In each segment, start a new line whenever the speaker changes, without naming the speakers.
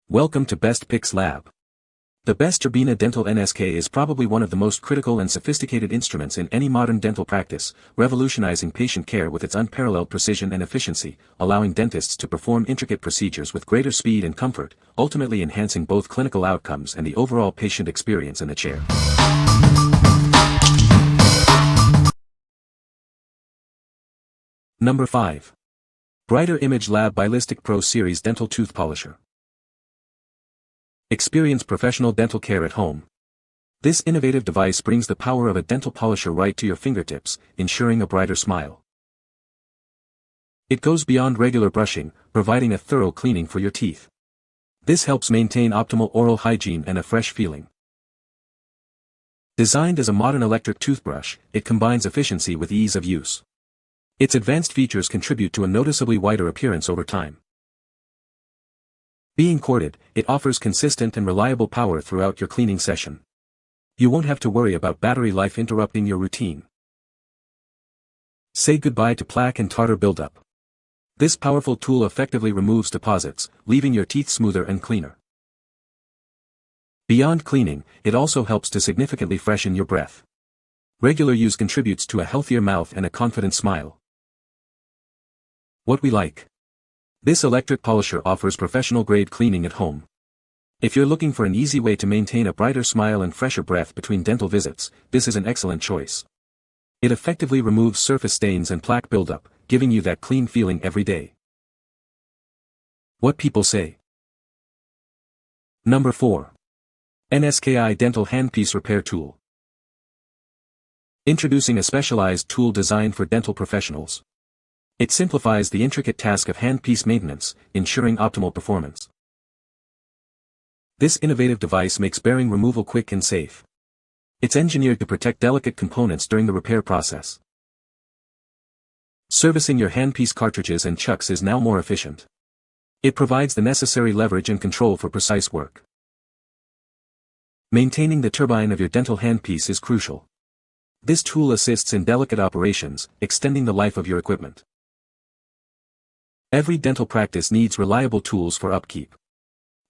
Welcome to Best Picks Lab. The Best Turbina Dental Nsk is probably one of the most critical and sophisticated instruments in any modern dental practice, revolutionizing patient care with its unparalleled precision and efficiency, allowing dentists to perform intricate procedures with greater speed and comfort, ultimately enhancing both clinical outcomes and the overall patient experience in the chair. Number 5. Brighter Image Lab Bilistic Pro Series Dental Tooth Polisher. Experience professional dental care at home. This innovative device brings the power of a dental polisher right to your fingertips, ensuring a brighter smile. It goes beyond regular brushing, providing a thorough cleaning for your teeth. This helps maintain optimal oral hygiene and a fresh feeling. Designed as a modern electric toothbrush, it combines efficiency with ease of use. Its advanced features contribute to a noticeably whiter appearance over time. Being corded, it offers consistent and reliable power throughout your cleaning session. You won't have to worry about battery life interrupting your routine. Say goodbye to plaque and tartar buildup. This powerful tool effectively removes deposits, leaving your teeth smoother and cleaner. Beyond cleaning, it also helps to significantly freshen your breath. Regular use contributes to a healthier mouth and a confident smile. What we like. This electric polisher offers professional-grade cleaning at home. If you're looking for an easy way to maintain a brighter smile and fresher breath between dental visits, this is an excellent choice. It effectively removes surface stains and plaque buildup, giving you that clean feeling every day. What people say. Number 4. NSKI Dental Handpiece Repair Tool. Introducing a specialized tool designed for dental professionals. It simplifies the intricate task of handpiece maintenance, ensuring optimal performance. This innovative device makes bearing removal quick and safe. It's engineered to protect delicate components during the repair process. Servicing your handpiece cartridges and chucks is now more efficient. It provides the necessary leverage and control for precise work. Maintaining the turbine of your dental handpiece is crucial. This tool assists in delicate operations, extending the life of your equipment. Every dental practice needs reliable tools for upkeep.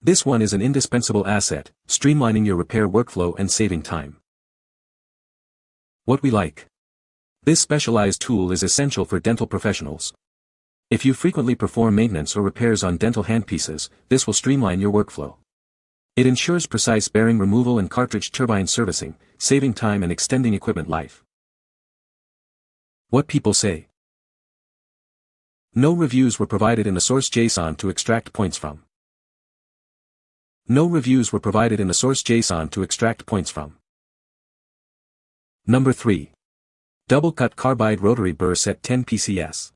This one is an indispensable asset, streamlining your repair workflow and saving time. What we like. This specialized tool is essential for dental professionals. If you frequently perform maintenance or repairs on dental handpieces, this will streamline your workflow. It ensures precise bearing removal and cartridge turbine servicing, saving time and extending equipment life. What people say. No reviews were provided in the source JSON to extract points from. No reviews were provided in the source JSON to extract points from. Number 3. Double Cut Carbide Rotary Burr Set 10 PCS.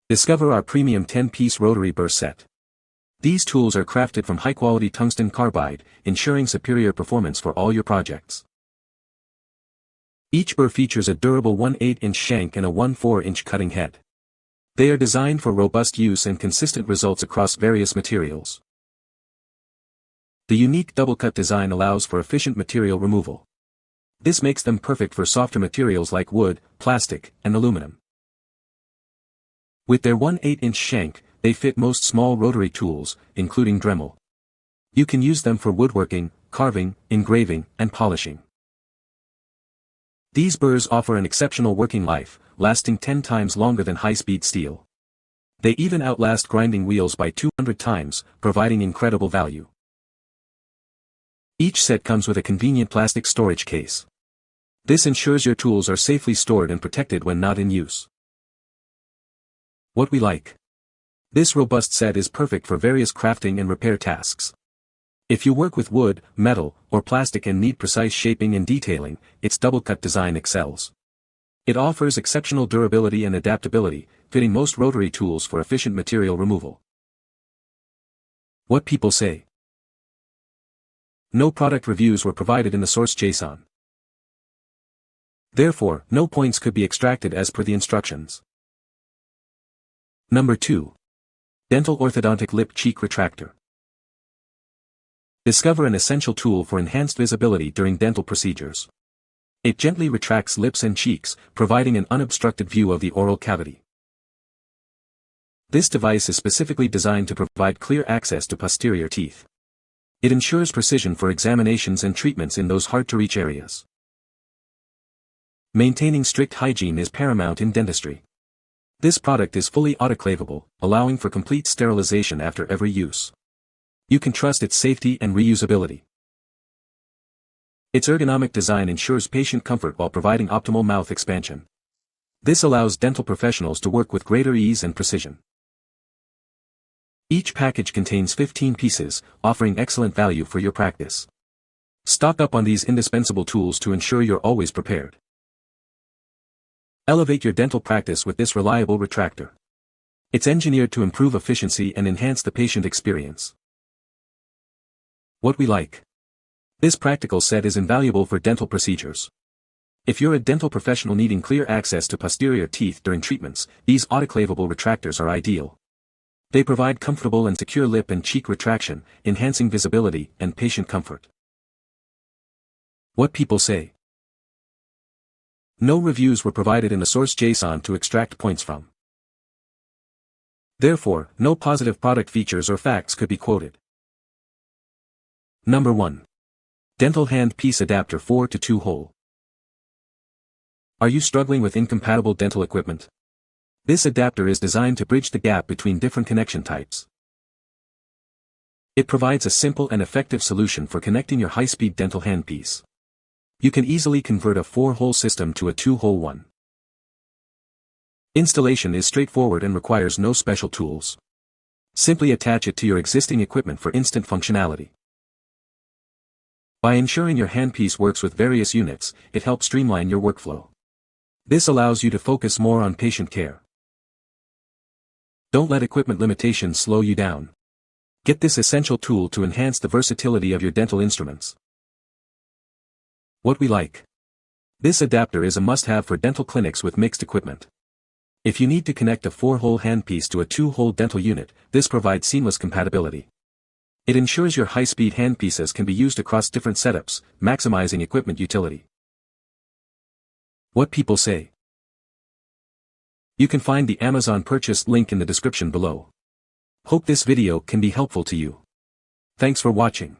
Discover our premium 10-piece Rotary Burr Set. These tools are crafted from high-quality tungsten carbide, ensuring superior performance for all your projects. Each burr features a durable 1/8-inch shank and a 1/4-inch cutting head. They are designed for robust use and consistent results across various materials. The unique double-cut design allows for efficient material removal. This makes them perfect for softer materials like wood, plastic, and aluminum. With their 1/8-inch shank, they fit most small rotary tools, including Dremel. You can use them for woodworking, carving, engraving, and polishing. These burrs offer an exceptional working life, lasting 10 times longer than high-speed steel. They even outlast grinding wheels by 200 times, providing incredible value. Each set comes with a convenient plastic storage case. This ensures your tools are safely stored and protected when not in use. What we like. This robust set is perfect for various crafting and repair tasks. If you work with wood, metal, or plastic and need precise shaping and detailing, its double-cut design excels. It offers exceptional durability and adaptability, fitting most rotary tools for efficient material removal. What people say. No product reviews were provided in the source JSON. Therefore, no points could be extracted as per the instructions. Number 2. Dental Orthodontic Lip Cheek Retractor. Discover an essential tool for enhanced visibility during dental procedures. It gently retracts lips and cheeks, providing an unobstructed view of the oral cavity. This device is specifically designed to provide clear access to posterior teeth. It ensures precision for examinations and treatments in those hard-to-reach areas. Maintaining strict hygiene is paramount in dentistry. This product is fully autoclavable, allowing for complete sterilization after every use. You can trust its safety and reusability. Its ergonomic design ensures patient comfort while providing optimal mouth expansion. This allows dental professionals to work with greater ease and precision. Each package contains 15 pieces, offering excellent value for your practice. Stock up on these indispensable tools to ensure you're always prepared. Elevate your dental practice with this reliable retractor. It's engineered to improve efficiency and enhance the patient experience. What we like. This practical set is invaluable for dental procedures. If you're a dental professional needing clear access to posterior teeth during treatments, these autoclavable retractors are ideal. They provide comfortable and secure lip and cheek retraction, enhancing visibility and patient comfort. What people say. No reviews were provided in the source JSON to extract points from. Therefore, no positive product features or facts could be quoted. Number 1. Dental Handpiece Adapter 4-2 Hole. Are you struggling with incompatible dental equipment? This adapter is designed to bridge the gap between different connection types. It provides a simple and effective solution for connecting your high-speed dental handpiece. You can easily convert a 4-hole system to a 2-hole one. Installation is straightforward and requires no special tools. Simply attach it to your existing equipment for instant functionality. By ensuring your handpiece works with various units, it helps streamline your workflow. This allows you to focus more on patient care. Don't let equipment limitations slow you down. Get this essential tool to enhance the versatility of your dental instruments. What we like. This adapter is a must-have for dental clinics with mixed equipment. If you need to connect a 4-hole handpiece to a 2-hole dental unit, this provides seamless compatibility. It ensures your high-speed handpieces can be used across different setups, maximizing equipment utility. What people say. You can find the Amazon purchase link in the description below. Hope this video can be helpful to you. Thanks for watching.